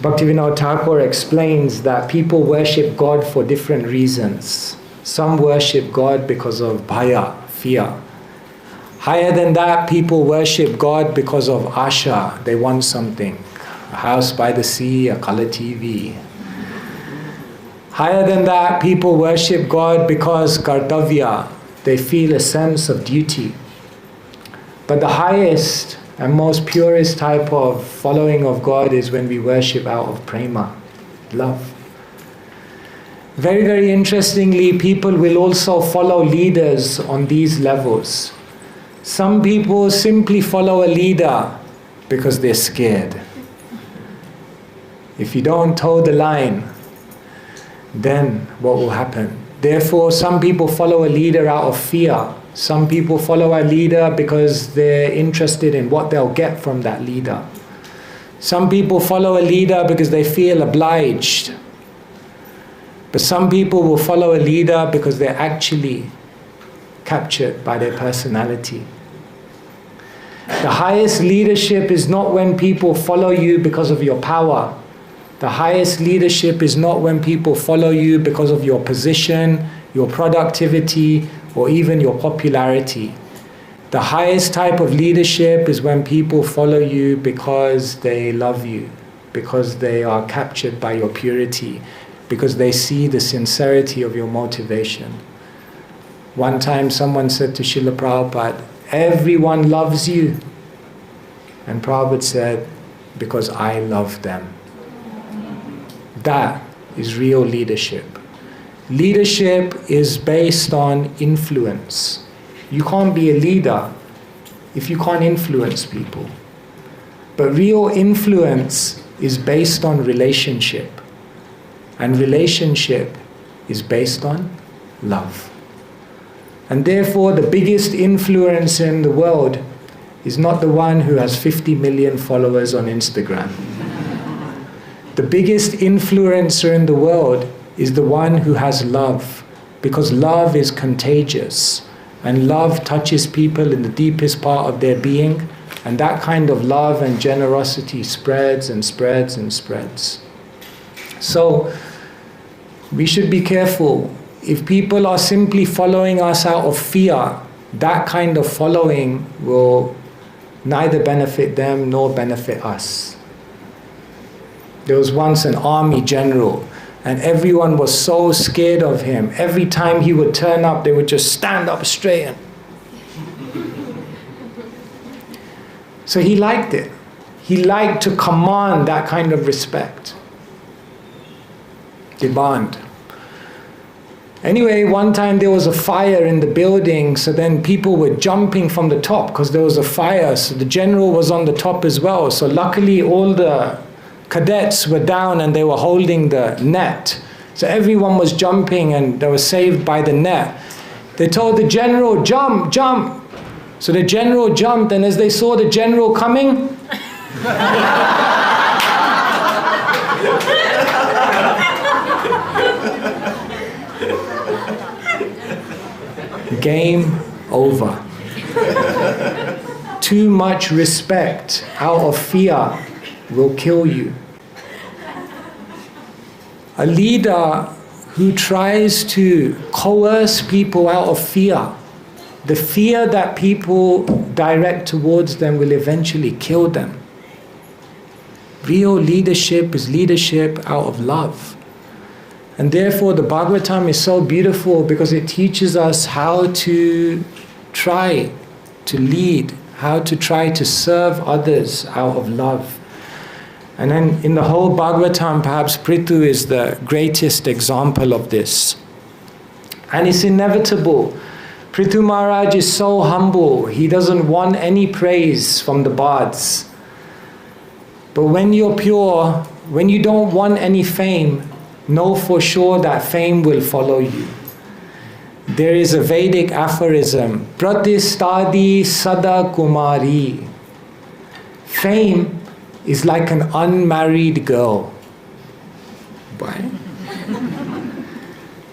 Bhaktivinoda Thakur explains that people worship God for different reasons. Some worship God because of bhaya, fear. Higher than that, people worship God because of asha. They want something. A house by the sea, a color TV. Higher than that, people worship God because kartavya. They feel a sense of duty. But the highest and most purest type of following of God is when we worship out of prema, love. Very, very interestingly, people will also follow leaders on these levels. Some people simply follow a leader because they're scared. If you don't toe the line, then what will happen? Therefore, some people follow a leader out of fear. Some people follow a leader because they're interested in what they'll get from that leader. Some people follow a leader because they feel obliged. But some people will follow a leader because they're actually captured by their personality. The highest leadership is not when people follow you because of your power. The highest leadership is not when people follow you because of your position, your productivity, or even your popularity. The highest type of leadership is when people follow you because they love you, because they are captured by your purity, because they see the sincerity of your motivation. One time someone said to Srila Prabhupada, everyone loves you. And Prabhupada said, because I love them. That is real leadership. Leadership is based on influence. You can't be a leader if you can't influence people. But real influence is based on relationship. And relationship is based on love. And therefore, the biggest influencer in the world is not the one who has 50 million followers on Instagram. The biggest influencer in the world is the one who has love, because love is contagious, and love touches people in the deepest part of their being, and that kind of love and generosity spreads and spreads and spreads. So, we should be careful. If people are simply following us out of fear, that kind of following will neither benefit them nor benefit us. There was once an army general, and everyone was so scared of him. Every time he would turn up, they would just stand up straight. So he liked it. He liked to command that kind of respect. Demand. Anyway, one time there was a fire in the building, so then people were jumping from the top because there was a fire, so the general was on the top as well. So luckily all the cadets were down and they were holding the net. So everyone was jumping and they were saved by the net. They told the general, jump, jump. So the general jumped, and as they saw the general coming, game over. Too much respect out of fear will kill you. A leader who tries to coerce people out of fear, the fear that people direct towards them will eventually kill them. Real leadership is leadership out of love. And therefore the Bhagavatam is so beautiful because it teaches us how to try to lead, how to try to serve others out of love. And then in the whole Bhagavatam, perhaps Prithu is the greatest example of this. And it's inevitable. Prithu Maharaj is so humble. He doesn't want any praise from the bards. But when you're pure, when you don't want any fame, know for sure that fame will follow you. There is a Vedic aphorism, Pratistadi Sada Kumari. Fame is like an unmarried girl. Why?